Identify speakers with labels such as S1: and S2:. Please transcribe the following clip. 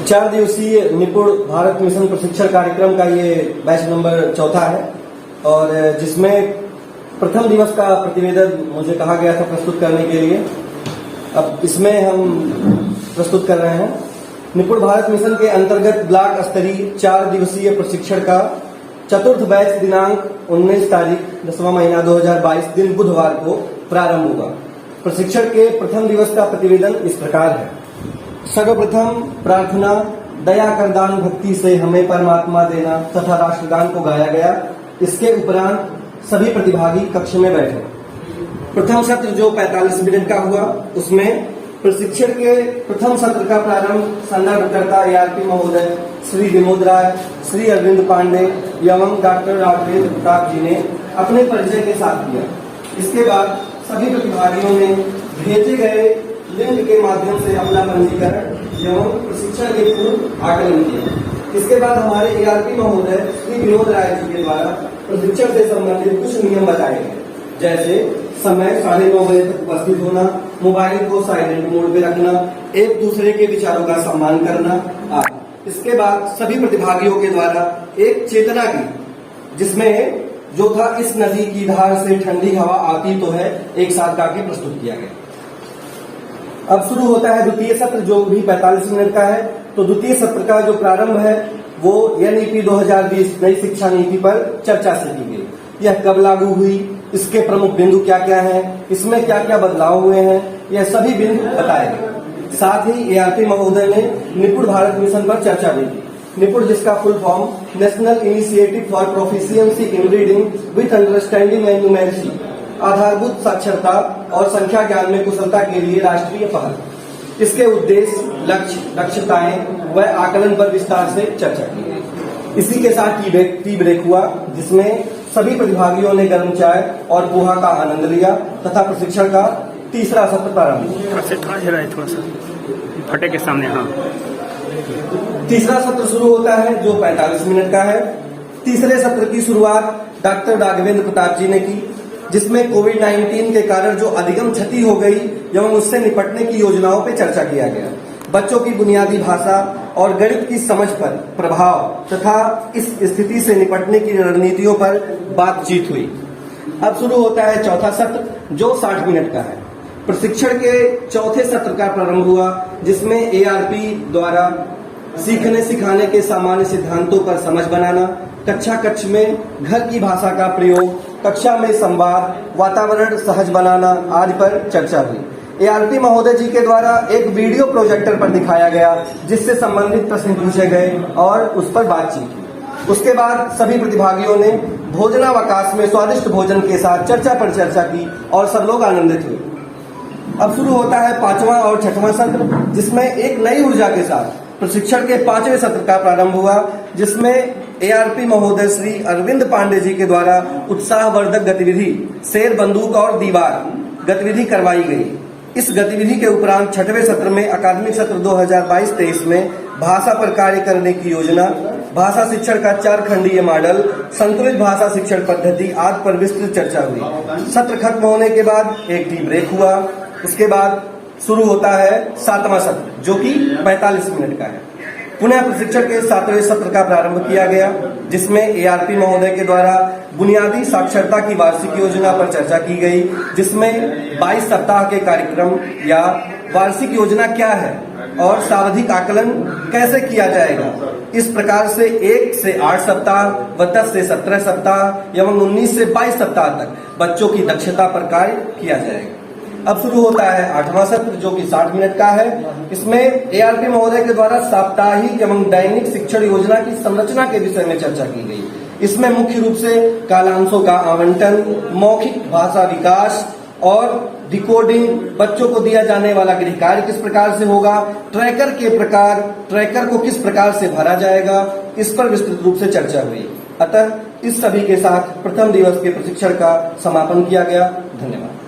S1: 4 दिवसीय निपुण भारत मिशन प्रशिक्षण कार्यक्रम का ये बैच नंबर 4 है और जिसमें प्रथम दिवस का प्रतिवेदन मुझे कहा गया था प्रस्तुत करने के लिए। अब इसमें हम प्रस्तुत कर रहे हैं निपुण भारत मिशन के अंतर्गत ब्लॉक स्तरीय 4 दिवसीय प्रशिक्षण का चतुर्थ बैच दिनांक 19 तारीख 10वां महीना 2022 दिन बुधवार को प्रारंभ होगा। प्रशिक्षण के प्रथम दिवस का प्रतिवेदन इस प्रकार है। सर्वप्रथम प्रार्थना दया कर दान भक्ति से हमें परमात्मा देना तथा राष्ट्रगान को गाया गया। इसके उपरांत सभी प्रतिभागी कक्ष में बैठे। प्रथम सत्र जो 45 मिनट का हुआ उसमें प्रशिक्षण के प्रथम सत्र का प्रारंभ संदर्भकर्ता ARP महोदय श्री विनोद राय, श्री अरविंद पांडे एवं डॉक्टर राघवेंद्र प्रताप जी ने अपने परिचय के साथ किया। इसके बाद सभी प्रतिभागियों ने भेजे गए लिंक के माध्यम से अपना पंजीकरण एवं प्रशिक्षण के पूर्व आकलन किया। इसके बाद हमारे ARP महोदय श्री विनोद राय जी के द्वारा प्रशिक्षण से संबंधित कुछ नियम बताए गए, जैसे समय 9:30 बजे तक उपस्थित होना, मोबाइल को साइलेंट मोड पे रखना, एक दूसरे के विचारों का सम्मान करना आदि। इसके बाद सभी प्रतिभागियों के द्वारा एक चेतना की, जिसमें जो था इस नदी की धार से ठंडी हवा आती तो है, एक साथ गा के प्रस्तुत किया गया। अब शुरू होता है द्वितीय सत्र जो भी 45 मिनट का है। तो द्वितीय सत्र का जो प्रारंभ है वो NEP 2020 नई शिक्षा नीति पर चर्चा से की गई। यह कब लागू हुई, इसके प्रमुख बिंदु क्या क्या हैं, इसमें क्या क्या बदलाव हुए हैं, यह सभी बिंदु बताए गए। साथ ही ARP महोदय ने निपुण भारत मिशन पर चर्चा भी की। निपुण जिसका full form national initiative for proficiency in reading with understanding and numeracy, आधारभूत साक्षरता और संख्या ज्ञान में कुशलता के लिए राष्ट्रीय पहल। इसके उद्देश्य, लक्ष्य, दक्षताएं व आकलन पर विस्तार से चर्चा की गई। इसी के साथ टी ब्रेक हुआ, जिसमें सभी प्रतिभागियों ने गर्म चाय और पोहा का आनंद लिया तथा प्रशिक्षण का तीसरा सत्र प्रारंभ हुआ।
S2: थोड़ा सा फटे के सामने। हाँ,
S1: तीसरा सत्र शुरू होता है जो 45 मिनट का है। तीसरे सत्र की शुरुआत डॉक्टर राघवेंद्र प्रताप जी ने की, जिसमें कोविड-19 के कारण जो अधिगम क्षति हो गई एवं उससे निपटने की योजनाओं पर चर्चा किया गया। बच्चों की बुनियादी भाषा और गणित की समझ पर प्रभाव तथा इस स्थिति से निपटने की रणनीतियों पर बातचीत हुई। अब शुरू होता है चौथा सत्र जो 60 मिनट का है। प्रशिक्षण के चौथे सत्र का प्रारंभ हुआ, जिसमें ARP द्वारा सीखने सिखाने के सामान्य सिद्धांतों पर समझ बनाना, कक्ष में घर की भाषा का प्रयोग, कक्षा में संवाद, वातावरण सहज बनाना आदि पर चर्चा हुई। ARP महोदय जी के द्वारा एक वीडियो प्रोजेक्टर पर दिखाया गया, जिससे संबंधित प्रश्न पूछे गए और उस पर बातचीत हुई। उसके बाद सभी प्रतिभागियों ने भोजनावकाश में स्वादिष्ट भोजन के साथ चर्चा पर चर्चा की और सब लोग आनंदित हुए। अब शुरू होता है 5वां और 6वां सत्र, जिसमें एक नई ऊर्जा के साथ प्रशिक्षण के 5वें सत्र का प्रारंभ हुआ, जिसमें ARP महोदय श्री अरविंद पांडे जी के द्वारा उत्साहवर्धक गतिविधि शेर, बंदूक और दीवार गतिविधि करवाई गई। इस गतिविधि के उपरांत 6वें सत्र में अकादमिक सत्र 2022-23 में भाषा पर कार्य करने की योजना, भाषा शिक्षण का 4 खंडीय मॉडल, संतुलित भाषा शिक्षण पद्धति आदि पर विस्तृत चर्चा हुई। सत्र खत्म होने के बाद एक टी ब्रेक हुआ। उसके बाद शुरू होता है 7वां सत्र जो कि 45 मिनट का है। पुनः प्रशिक्षण के 7वें सत्र का प्रारंभ किया गया, जिसमें ARP महोदय के द्वारा बुनियादी साक्षरता की वार्षिक योजना पर चर्चा की गई, जिसमें 22 सप्ताह के कार्यक्रम या वार्षिक योजना क्या है और सावधिक आकलन कैसे किया जाएगा। इस प्रकार से 1 से 8 सप्ताह व 10 से 17 सप्ताह एवं 19 से 22 सप्ताह तक बच्चों की दक्षता पर कार्य किया जाएगा। अब शुरू होता है 8वां सत्र जो कि 60 मिनट का है। इसमें ARP महोदय के द्वारा साप्ताहिक एवं दैनिक शिक्षण योजना की संरचना के विषय में चर्चा की गई। इसमें मुख्य रूप से कालांशों का आवंटन, मौखिक भाषा विकास और डिकोडिंग, बच्चों को दिया जाने वाला गृह कार्य किस प्रकार से होगा, ट्रैकर के प्रकार, ट्रैकर को किस प्रकार से भरा जाएगा, इस पर विस्तृत रूप से चर्चा हुई। अतः इस सभी के साथ प्रथम दिवस के प्रशिक्षण का समापन किया गया। धन्यवाद।